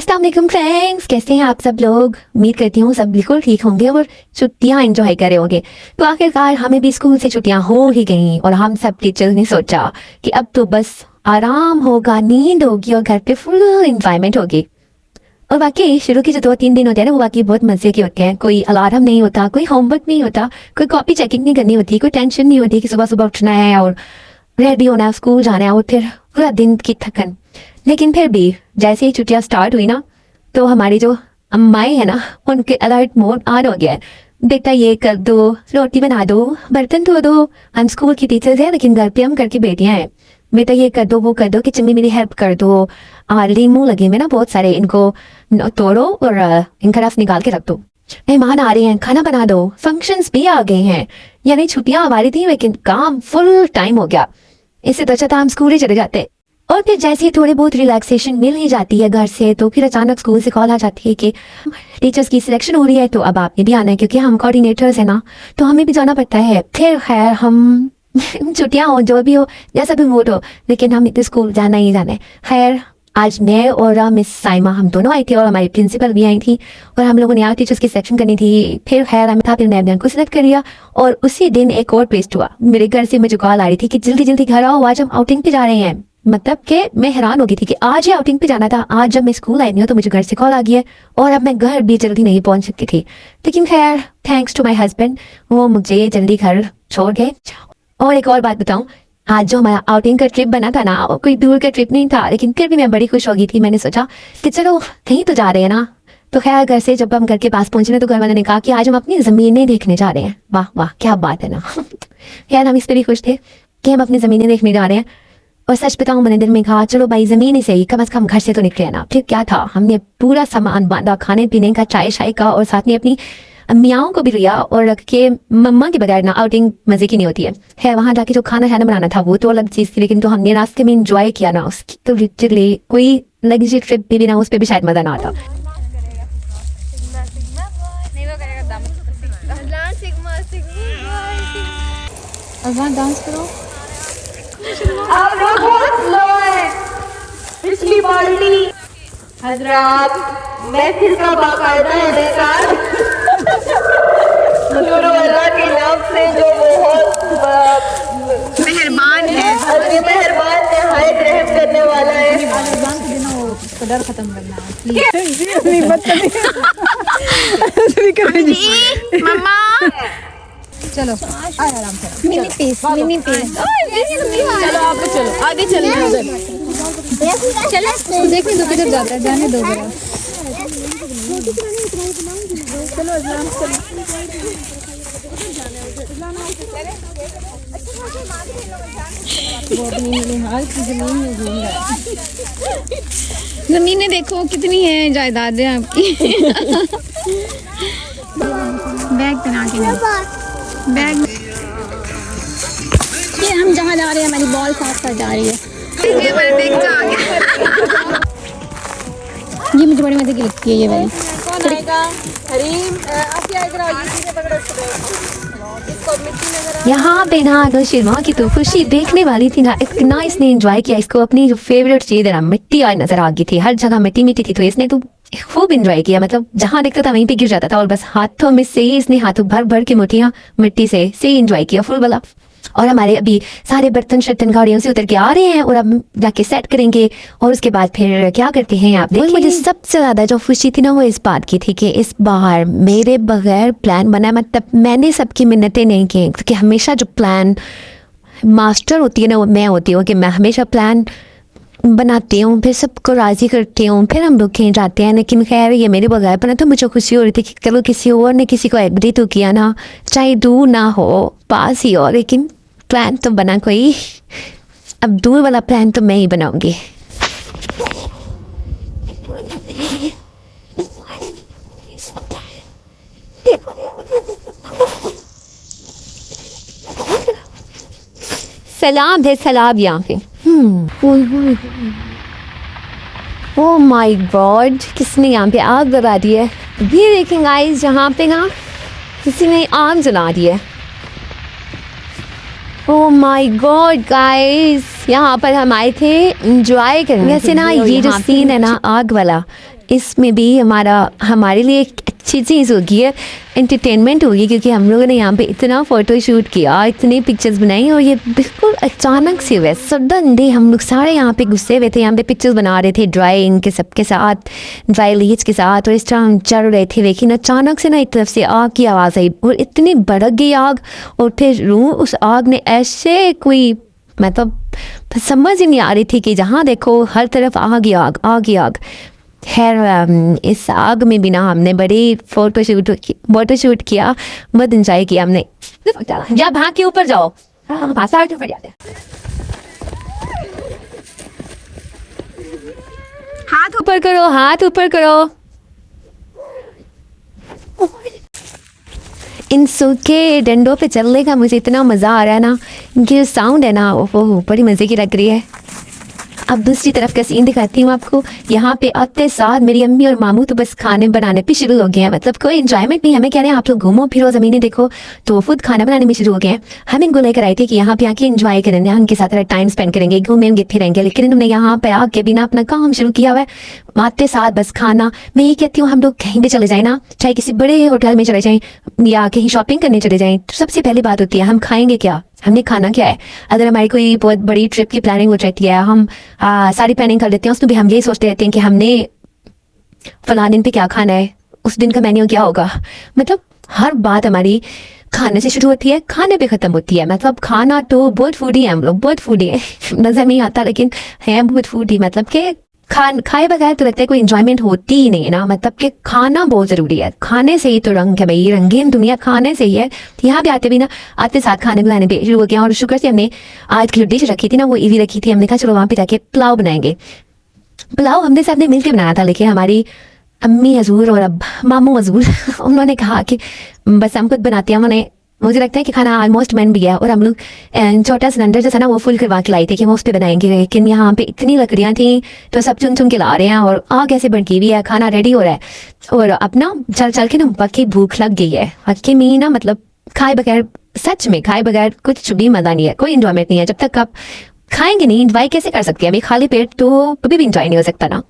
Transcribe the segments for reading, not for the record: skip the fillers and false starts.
अस्सलाम वालेकुम फ्रेंड्स, कैसे हैं आप सब लोग। उम्मीद करती हूँ सब बिल्कुल ठीक होंगे और छुट्टियां एंजॉय कर रहे होंगे। तो आखिरकार हमें भी स्कूल से छुट्टियां हो ही गई और हम सब टीचर्स ने सोचा कि अब तो बस आराम होगा, नींद होगी और घर पे फुल एंजॉयमेंट होगी। और वाकई शुरू के जो 2-3 दिन होते हैं ना, वो वाकई बहुत मजे के होते हैं। कोई अलार्म नहीं होता, कोई होमवर्क नहीं होता, कोई कॉपी चेकिंग नहीं करनी होती, कोई टेंशन नहीं होती कि सुबह सुबह उठना है और रेडी होना है, स्कूल जाना है और फिर पूरा दिन की थकन। लेकिन फिर भी जैसे ही छुट्टियां स्टार्ट हुई ना, तो हमारी जो अम्माएं है ना, उनके अलर्ट मोड ऑन हो गया है। बेटा ये कर दो, रोटी बना दो, बर्तन धो दो। हम स्कूल की टीचर्स हैं लेकिन घर पे हम घर की बेटियां हैं। बेटा ये कर दो, वो कर दो, किचन में मेरी हेल्प कर दो। लीमू लगे में ना बहुत सारे, इनको तोड़ो और इनका रस निकाल के रख दो। मेहमान आ रहे हैं, खाना बना दो। फंक्शंस भी आ गए हैं, यानी छुट्टियां हमारी थी लेकिन काम फुल टाइम हो गया। इससे तो अच्छा था हम स्कूल ही चले जाते। और फिर जैसे ही थोड़ी बहुत रिलैक्सेशन मिल ही जाती है घर से, तो फिर अचानक स्कूल से कॉल आ जाती है कि टीचर्स की सिलेक्शन हो रही है, तो अब आपने भी आना है क्योंकि हम कोऑर्डिनेटर्स हैं ना, तो हमें भी जाना पड़ता है। फिर खैर हम छुट्टियां हो, जो भी हो, जैसा भी मूड हो, लेकिन हम इतने स्कूल जाना ही जाना है। खैर आज मैं और मिस साइमा हम दोनों आई थी और हमारी प्रिंसिपल भी आई थी और हम लोगों ने आज टीचर्स की सिलेक्शन करनी थी। फिर खैर हमें था, फिर मैंने उनको सिलेक्ट कर लिया। और उसी दिन एक और ट्विस्ट हुआ। मेरे घर से मुझे कॉल आ रही थी कि जल्दी जल्दी घर आओ, आज हम आउटिंग पे जा रहे हैं। मतलब कि मैं हैरान हो गई थी कि आज ही आउटिंग पे जाना था। आज जब मैं स्कूल आई नहीं हूँ तो मुझे घर से कॉल आ गई है और अब मैं घर भी जल्दी नहीं पहुंच सकती थी। लेकिन खैर थैंक्स टू माई हस्बैंड, वो मुझे जल्दी घर छोड़ गए। और एक और बात बताऊं, आज जो हमारा आउटिंग का ट्रिप बना था ना, कोई दूर का ट्रिप नहीं था, लेकिन फिर भी मैं बड़ी खुश हो गई थी। मैंने सोचा कि चलो कहीं तो जा रहे हैं ना। तो खैर घर से जब हम घर के पास पहुंचे ना, तो घर वाले ने कहा कि आज हम अपनी जमीनें देखने जा रहे हैं। वाह वाह क्या बात है ना। खैर हम इस पर भी खुश थे कि हम अपनी जमीनें देखने जा रहे हैं। और सच बताऊं, मैंने दिल में कहा चलो भाई जमीन ही सही, कम से कम घर से तो निकले ना। फिर क्या था, हमने पूरा सामान बांधा, खाने पीने का, चाय शाय का, और साथ में अपनी अम्मियाओं को भी लिया। और रख के मम्मा के बगैर ना आउटिंग मजे की नहीं होती है। वहां जाके जो खाना खाना बनाना था वो तो अलग चीज थी, लेकिन तो हमने रास्ते में इंजॉय किया ना, उसकी तो लिटरली कोई लग्जरी ट्रिप भी ना, उस पर भी शायद मजा ना आता। डांस करो। आप लोग बहुत स्लो हैं। पिछली पार्टी हजरात महफिल का बाकायदा इंतजार अल्लाह के नाम से जो बहुत मेहरबान है, निहायत रहम करने वाला है। डर खत्म करना मम्मा चलो आराम से। मिनी पीस चलो आप चलो आगे चलो। चलो देखने दो किधर जाता है, जाने दो जरा। चलो वो अपनी हाल की जमीन में घूम रहा है। जमीनें देखो कितनी है, जायदादें आपकी। बैग बना के बैग, ये हम जहाँ जा रहे हैं हमारी बॉल साफ कर जा रही है। ये वाला बैग जा आ गया। ये मुझे बड़ी मजे की लगती है ये वाली। कौन आएगा? हरीम आप क्या इधर आओ, ये पकड़ो इसको। मिट्टी नजर यहाँ पे ना अगर शिरमा की तो खुशी देखने वाली थी ना, इतना इसने एंजॉय किया। इसको अपनी जो फेवरेट चीज है ना, मिट्टी आज नजर आ गई थी। हर जगह मिट्टी मिट्टी थी, तो इसने तो खूब एंजॉय किया। मतलब जहाँ देखता था वहीं पे गिर जाता था और बस हाथों में से ही इसने हाथों भर भर के मुठियां मिट्टी से एंजॉय किया फुल वाला। और हमारे अभी सारे बर्तन शर्तन गाड़ियों से उतर के आ रहे हैं और अब जाके सेट करेंगे। और उसके बाद फिर क्या करते हैं आप देखिए। मुझे सबसे ज्यादा जो खुशी थी ना, वो इस बात की थी कि इस बार मेरे बगैर प्लान बना। मतलब मैंने सबकी मिन्नतें नहीं की, क्योंकि हमेशा जो प्लान मास्टर होती है ना, वो मैं होती हूँ कि मैं हमेशा प्लान बनाती हूँ, फिर सबको राजी करती हूँ, फिर हम लोग कहीं जाते हैं। लेकिन खैर ये मेरे बगैर बना, तो मुझे खुशी हो रही थी कि चलो किसी और ने किसी को एग्री तो किया ना, चाहे दूर ना हो पास ही हो, लेकिन प्लान तो बना कोई। अब दूर वाला प्लान तो मैं ही बनाऊंगी। सलाब है, सलाब यहाँ पे। ओह माय गॉड, किसने यहाँ पे आग लगा दी है। ये देखें गाइस, यहाँ पे ना किसी ने आग जला दी है। ओह माय गॉड गाइस, यहाँ पर हम आए थे एंजॉय करने। वैसे ना ये जो सीन है ना आग वाला, इसमें भी हमारे लिए एक अच्छी चीज़ होगी है, एंटरटेनमेंट होगी, क्योंकि हम लोगों ने यहाँ पे इतना फ़ोटो शूट किया, इतनी पिक्चर्स बनाई, और ये बिल्कुल अचानक से हुआ सडन हम लोग सारे यहाँ पे घुसे हुए थे, यहाँ पे पिक्चर्स बना रहे थे ड्राई इनके सबके साथ, ड्राई लीच के साथ, और इस तरह हम चल रहे थे, लेकिन अचानक से ना एक तरफ से आग की आवाज़ आई और इतनी भड़क गई आग, और फिर उस आग ने ऐसे कोई मतलब समझ ही नहीं आ रही थी कि जहाँ देखो हर तरफ आग ही आग, आग ही आग। खैर इस आग में भी ना हमने बड़ी फोटो शूट किया, बहुत इंजॉय किया हमने। या भाग के ऊपर जाओ, ऊपर जाते हैं। हाथ ऊपर करो, हाथ ऊपर करो। इन सूखे डंडों पे चलने का मुझे इतना मज़ा आ रहा है ना, इनकी साउंड है ना वो बड़ी मज़े की लग रही है। अब दूसरी तरफ का सीन दिखाती हूँ आपको। यहाँ पे आते साथ मेरी अम्मी और मामू तो बस खाने बनाने पे शुरू हो गए हैं, मतलब कोई एंजॉयमेंट नहीं, हमें कह रहे हैं आप लोग घूमो फिरो ज़मीनें देखो, तो खुद खाना बनाने में शुरू हो गए हैं। हम इनको लेकर आए थे कि यहाँ पे आके एंजॉय करेंगे, उनके साथ टाइम स्पेंड करेंगे, घूमेंगे फिरेंगे, लेकिन इन्होंने यहाँ पे आके बिना अपना काम शुरू किया हुआ है। आते साथ बस खाना। मैं ये कहती हूँ हम लोग कहीं भी चले जाए ना, चाहे किसी बड़े होटल में चले जाएं या कहीं शॉपिंग करने चले जाएं, तो सबसे पहली बात होती है हम खाएंगे क्या, हमने खाना क्या है। अगर हमारी कोई बहुत बड़ी ट्रिप की प्लानिंग हो जाती है, हम सारी प्लानिंग कर लेते हैं, उसमें भी हम यही सोचते रहते हैं कि हमने फला दिन पे क्या खाना है, उस दिन का मेन्यू क्या होगा। मतलब हर बात हमारी खाने से शुरू होती है, खाने पे ख़त्म होती है। मतलब खाना तो बहुत फूडी है, हम लोग बहुत फूडी है नज़र नहीं आता लेकिन है बहुत फूडी। मतलब कि खाए बगैर तो लगता है कोई इंजॉयमेंट होती ही नहीं है ना। मतलब कि खाना बहुत ज़रूरी है, खाने से ही तो रंग है भाई, रंगीन दुनिया खाने से ही है। यहाँ पे आते भी ना, आते साथ खाने बनाने पे शुरू हो गया। और शुक्र से हमने आज की जो डिश रखी थी ना वो ईजी रखी थी, हमने कहा चलो वहाँ पे जाके पुलाव बनाएंगे। पुलाव हमने साथ में मिलकर बनाया था, लेकिन हमारी अम्मी हजूर और अब मामू हजूर उन्होंने कहा कि बस हम खुद बनाते हैं। उन्होंने, मुझे लगता है कि खाना ऑलमोस्ट बन भी गया, और हम लोग छोटा सिलेंडर जैसा ना वो फुल करवा के लाई थे कि वो उस पर बनाएंगे, लेकिन यहाँ पे इतनी लकड़ियाँ थी तो सब चुन चुन के ला रहे हैं, और आग ऐसे भड़की हुई है, खाना रेडी हो रहा है, और अपना चल चल के ना पक्की भूख लग गई है। हल्के में ना मतलब खाए बगैर, सच में खाए बगैर कुछ भी मज़ा नहीं है, कोई इंजॉयमेंट नहीं है। जब तक आप खाएंगे नहीं, इंजॉय कैसे कर सकते हैं अभी, खाली पेट तो कभी भी इंजॉय नहीं हो सकता ना।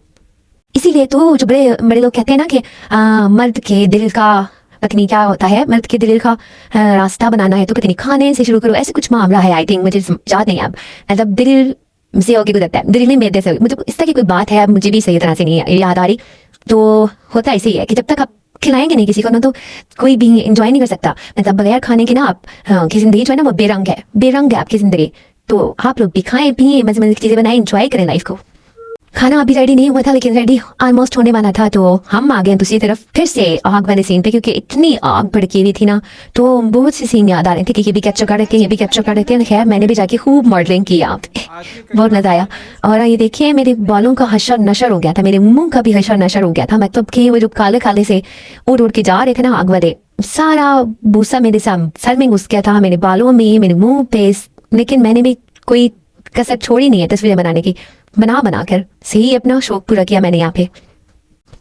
इसीलिए तो जो बड़े बड़े लोग कहते हैं ना कि मर्द के दिल का पता नहीं क्या होता है, मर्द के दिल का रास्ता बनाना है तो पता नहीं खाने से शुरू करो, ऐसे कुछ मामला है। आई थिंक, मुझे याद नहीं अब, मतलब दिल से होके गुजरता है, दिल नहीं मेरे से, मुझे इस तरह की कोई बात है, मुझे भी सही तरह से नहीं याद आ रही। तो होता ऐसे ही है कि जब तक आप खिलाएंगे नहीं किसी को ना तो कोई भी इंजॉय नहीं कर सकता। मतलब बगैर खाने के ना आप की जिंदगी जो है ना वो बेरंग है, बेरंग है आपकी जिंदगी। तो आप लोग भी खाएं पिए, मजे मजे की चीजें बनाएं, इंजॉय करें लाइफ को। खाना अभी रेडी नहीं हुआ था, लेकिन रेडी ऑलमोस्ट होने वाला था, तो हम आ गए दूसरी तरफ फिर से आग वाले सीन पे, क्योंकि इतनी आग भड़की हुई थी ना, तो बहुत से सीन याद आ रहे थे कि ये भी कैप्चर कर रहे थे, ये भी कैप्चर कर रहे थे। खैर मैंने भी जाके खूब मॉडलिंग की, बहुत मजा आया। और ये देखिए मेरे बालों का हशर नशर हो गया था, मेरे मुंह का भी हशर नशर हो गया था। मतलब कि वो जो काले काले से उड़ उड़ के जा रहे थे ना आग वाले, सारा भूसा मेरे सर में घुस गया था, मेरे बालों में, मेरे मुंह पे। लेकिन मैंने भी कोई कसर छोड़ी नहीं है तस्वीरें बनाने की, बना कर सही अपना शौक पूरा किया मैंने यहाँ पे।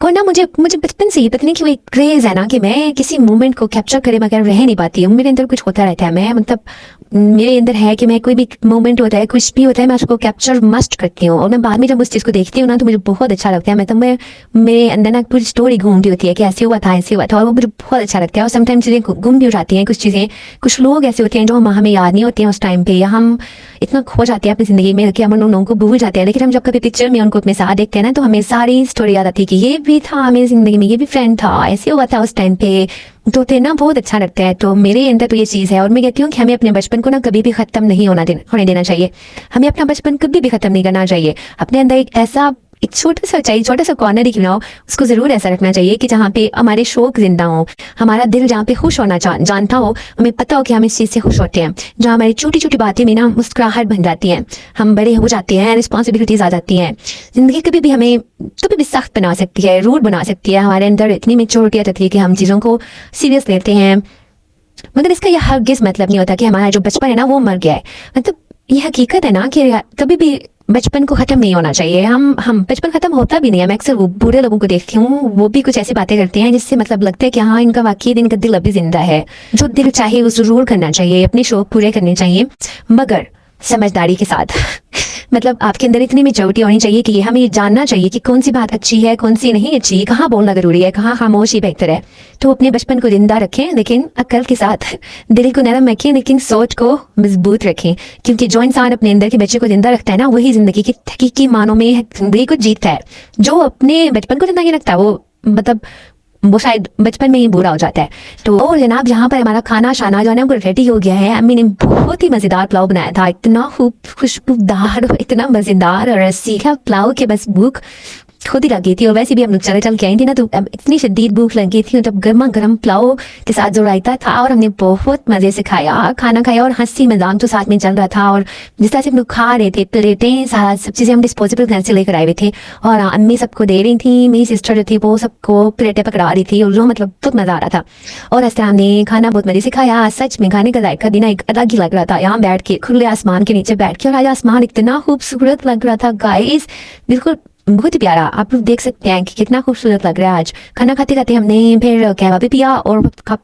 और ना मुझे बचपन से ही पता नहीं क्यों एक क्रेज है ना कि मैं किसी मोमेंट को कैप्चर करे मगर रह नहीं पाती हूँ। मेरे अंदर कुछ होता रहता है, मैं मतलब मेरे अंदर है कि मैं कोई भी मोमेंट होता है, कुछ भी होता है, मैं उसको कैप्चर मस्ट करती हूँ। और मैं बाद में जब उस चीज़ को देखती हूँ ना तो मुझे बहुत अच्छा लगता है। मतलब मेरे अंदर ना पूरी स्टोरी घूमती होती है कि ऐसे हुआ था, ऐसे हुआ था, और वो मुझे बहुत अच्छा लगता है। और समटाइम चीज़ें गुम भी हो जाती हैं, कुछ चीज़ें, कुछ लोग ऐसे होते हैं जो हमें याद नहीं होते हैं उस टाइम पे, या हम इतना खो जाते हैं अपनी ज़िंदगी में कि हम उन लोगों को भूल जाते हैं। लेकिन हम जब कभी पिक्चर में उनको अपने साथ देखते हैं ना तो हमें सारी स्टोरी याद आती है कि ये भी था मेरी ज़िंदगी में, ये भी फ्रेंड था, ऐसे हुआ था उस टाइम पे, तो थे ना बहुत अच्छा लगता है। तो मेरे अंदर तो ये चीज़ है, और मैं कहती हूँ कि हमें अपने बचपन को ना कभी भी ख़त्म नहीं होने देना चाहिए। हमें अपना बचपन कभी भी ख़त्म नहीं करना चाहिए। अपने अंदर एक छोटा सा कॉर्नर ही क्यों ना हो, उसको ज़रूर ऐसा रखना चाहिए कि जहाँ पे हमारे शौक जिंदा हो, हमारा दिल जहाँ पे खुश होना जानता हो, हमें पता हो कि हम इस चीज़ से खुश होते हैं। जहाँ हमारी छोटी छोटी बातें में ना मुस्कुराहट बन जाती हैं, हम बड़े हो जाते हैं, रिस्पॉन्सिबिलिटीज आ जाती हैं। ज़िंदगी कभी भी हमें कभी भी सख्त बना सकती है, रूड बना सकती है। हमारे अंदर इतनी मेच्योरिटी आ जाती है कि हम चीज़ों को सीरियस लेते हैं। मगर इसका यह हरगिज़ मतलब नहीं होता कि हमारा जो बचपन है ना वो मर गया है। मतलब ये हकीकत है ना कि कभी भी बचपन को ख़त्म नहीं होना चाहिए। हम बचपन ख़त्म होता भी नहीं है। मैं अक्सर वो बूढ़े लोगों को देखती हूँ, वो भी कुछ ऐसी बातें करते हैं जिससे मतलब लगता है कि हाँ इनका वाकई इनका दिल अभी जिंदा है। जो दिल चाहे वो ज़रूर करना चाहिए, अपने शौक पूरे करने चाहिए, मगर समझदारी के साथ मतलब आपके अंदर इतनी मेच्योरिटी होनी चाहिए कि हमें ये जानना चाहिए कि कौन सी बात अच्छी है, कौन सी नहीं अच्छी, कहाँ बोलना जरूरी है, कहाँ खामोशी बेहतर है। तो अपने बचपन को जिंदा रखें, लेकिन अक्ल के साथ। दिल को नरम रखें, लेकिन सोच को मजबूत रखें, क्योंकि जो इंसान अपने अंदर के बच्चे को जिंदा रखता है ना, वही जिंदगी की हकीकी मानों में जिंदगी को जीतता है। जो अपने बचपन को जिंदा नहीं रखता, वो मतलब वो शायद बचपन में ही बुरा हो जाता है। तो और जनाब, यहाँ पर हमारा खाना शाना जो है ना वो रेडी हो गया है। अम्मी ने बहुत ही मज़ेदार पुलाव बनाया था, इतना खूब खुशबूदार और इतना मज़ेदार और सीखा पुलाव के बस भूख खुद ही लगी थी। और वैसे भी हम लोग चल के आई थी ना, तो इतनी शदीद भूख लगी थी, जब गर्मा गर्म पुलाव के साथ जो रायता था, और हमने बहुत मज़े से खाना खाया और हंसी मजाक जो साथ में चल रहा था। और जिस तरह से हम लोग खा रहे थे, प्लेटें सारा सब चीज़ें हम डिस्पोजेबल घर से लेकर आए हुए थे, और अम्मी सबको दे रही थी, मेरी सिस्टर जो थी वो सबको प्लेटें पकड़ा रही थी, और जो मतलब बहुत मज़ा आ रहा था। और इस तरह हमने खाना बहुत मज़े से खाया। सच में खाने का जायका भी ना एक अलग ही लग रहा था, यहाँ बैठ के खुले आसमान के नीचे बैठ के, और आज आसमान इतना खूबसूरत लग रहा था गाइस, बिल्कुल बहुत ही प्यारा। आप लोग देख सकते हैं कि कितना खूबसूरत लग रहा है। आज खाना खाते खाते हमने फिर कहवा भी पिया और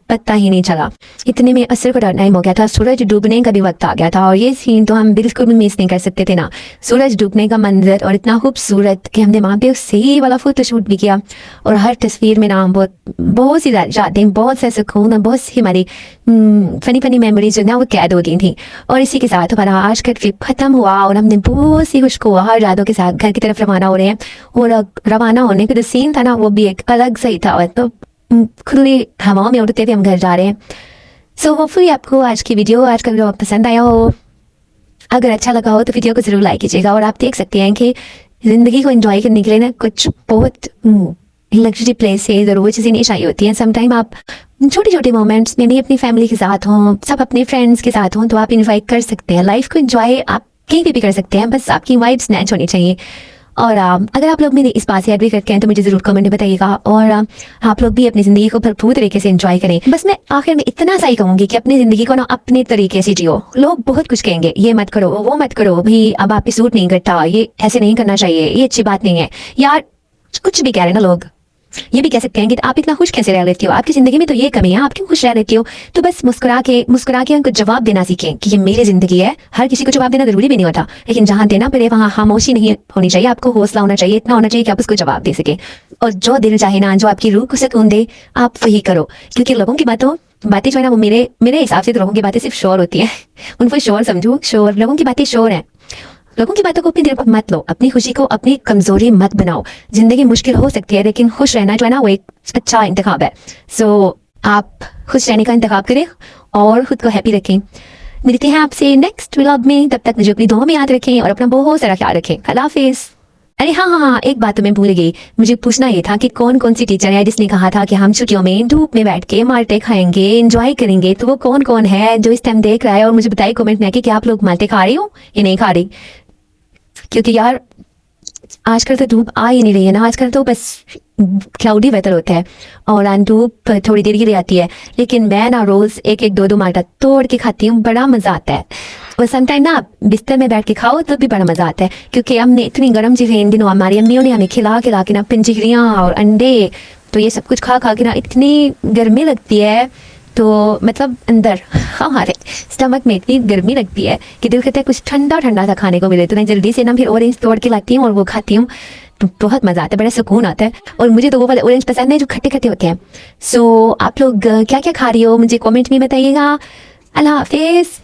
पता ही नहीं चला, इतने में असर का टाइम हो गया था, सूरज डूबने का भी वक्त आ गया था। और ये सीन तो हम बिल्कुल भी मिस नहीं कर सकते थे ना, सूरज डूबने का मंजर, और इतना खूबसूरत कि हमने वहाँ पे सही वाला फोटो शूट भी किया। और हर तस्वीर में ना बहुत सी यादें, बहुत से सुकून, बहुत सी हमारी फनी मेमोरीज जो ना वो कैद हो गई थी। और इसी के साथ हमारा आज का ट्रिप खत्म हुआ, और हमने बहुत सी खुशगवार यादों के साथ घर की तरफ रवाना हो रहे हैं। और रवाना होने का जो सीन था ना, वो भी एक अलग सही था, और तो खुली हवाओं में उड़ते हुए हम घर जा रहे हैं। सो होपफुली आपको आज की वीडियो, आज का वीडियो पसंद आया हो। अगर अच्छा लगा हो तो वीडियो को जरूर लाइक कीजिएगा। और आप देख सकते हैं कि जिंदगी को एंजॉय करने के लिए ना कुछ बहुत लग्जरी प्लेसेस और वो चीज़ें नहीं चाहिए होती हैं। समटाइम आप छोटे छोटे मोमेंट्स में भी अपनी फैमिली के साथ हों, सब अपने फ्रेंड्स के साथ हों, तो आप इंजॉय कर सकते हैं। लाइफ को एंजॉय आप कहीं पे भी कर सकते हैं, बस आपकी वाइब स्नैच होनी चाहिए। और अगर आप लोग मेरी इस बात से एग्री करते हैं तो मुझे ज़रूर कमेंट में बताइएगा। और आप लोग भी अपनी ज़िंदगी को भरपूर तरीके से एंजॉय करें। बस मैं आखिर में इतना सा ही कहूँगी कि अपनी ज़िंदगी को ना अपने तरीके से जियो। लोग बहुत कुछ कहेंगे, ये मत करो, वो मत करो, भी अब आप पे सूट नहीं करता, ये ऐसे नहीं करना चाहिए, ये अच्छी बात नहीं है यार, कुछ भी कह रहे हैं ना लोग। ये भी कह सकते हैं कि आप इतना खुश कैसे रह लेती हो, आपकी जिंदगी में तो ये कमी है, आप क्यों खुश रह लेती हो। तो बस मुस्कुरा के उनको जवाब देना सीखें कि ये मेरी जिंदगी है। हर किसी को जवाब देना जरूरी भी नहीं होता, लेकिन जहां देना पड़े वहां खामोशी नहीं होनी चाहिए। आपको हौसला होना चाहिए, इतना होना चाहिए कि आप उसको जवाब दे सके। और जो दिल चाहे ना, जो आपकी रूह को सुकून दे, आप वही करो। क्योंकि लोगों की बातें जो है ना, वो मेरे हिसाब से तो लोगों की बातें सिर्फ शोर होती है। उनको शोर समझो, शोर, लोगों की बातें शोर है। लोगों की बातों को अपनी दिल पर मत लो, अपनी खुशी को अपनी कमजोरी मत बनाओ। जिंदगी मुश्किल हो सकती है, लेकिन खुश रहना जो है ना, वो एक अच्छा इंतखाब है। सो आप खुश रहने का इंतखाब करें और खुद को हैप्पी रखें। मिलते हैं आपसे नेक्स्ट व्लॉग में, तब तक मुझे अपनी दुआ में याद रखें और अपना बहुत सारा ख्याल रखें। अल्लाह हाफिज। अरे हाँ, एक बात तो मैं भूल गई, मुझे पूछना ये था कि कौन कौन सी टीचर है जिसने कहा था कि हम छुट्टियों में धूप में बैठ के माल्टे खाएंगे, एंजॉय करेंगे। तो वो कौन कौन है जो इस टाइम देख रहा है, और मुझे बताइए कमेंट में कि क्या आप लोग माल्टे खा रही हो या नहीं खा रही। क्योंकि यार आजकल तो धूप आ ही नहीं रही है ना, आजकल तो बस क्लाउडी वेदर होता है और धूप थोड़ी देर के लिए आती है। लेकिन मैं ना रोज एक एक दो माल्टा तोड़ के खाती हूँ, बड़ा मजा आता है। और समटाइम ना बिस्तर में बैठ के खाओ तो भी बड़ा मजा आता है, क्योंकि हमने इतनी गर्म चीजें इन दिनों हमारी अम्मियों ने हमें खिला के ना पंजीरियाँ और अंडे, तो ये सब कुछ खा के ना इतनी गर्मी लगती है। तो मतलब अंदर हमारे स्टमक में इतनी गर्मी लगती है कि दिल करता है कुछ ठंडा ठंडा सा खाने को मिले। तो मैं जल्दी से ना फिर ऑरेंज तोड़ के लाती हूँ और वो खाती हूँ, तो बहुत मज़ा आता है, बड़ा सुकून आता है। और मुझे तो वो वाले ऑरेंज पसंद है जो खट्टे खट्टे होते हैं। सो आप लोग क्या क्या खा रही हो मुझे कमेंट में बताइएगा। अल्लाह हाफिज़।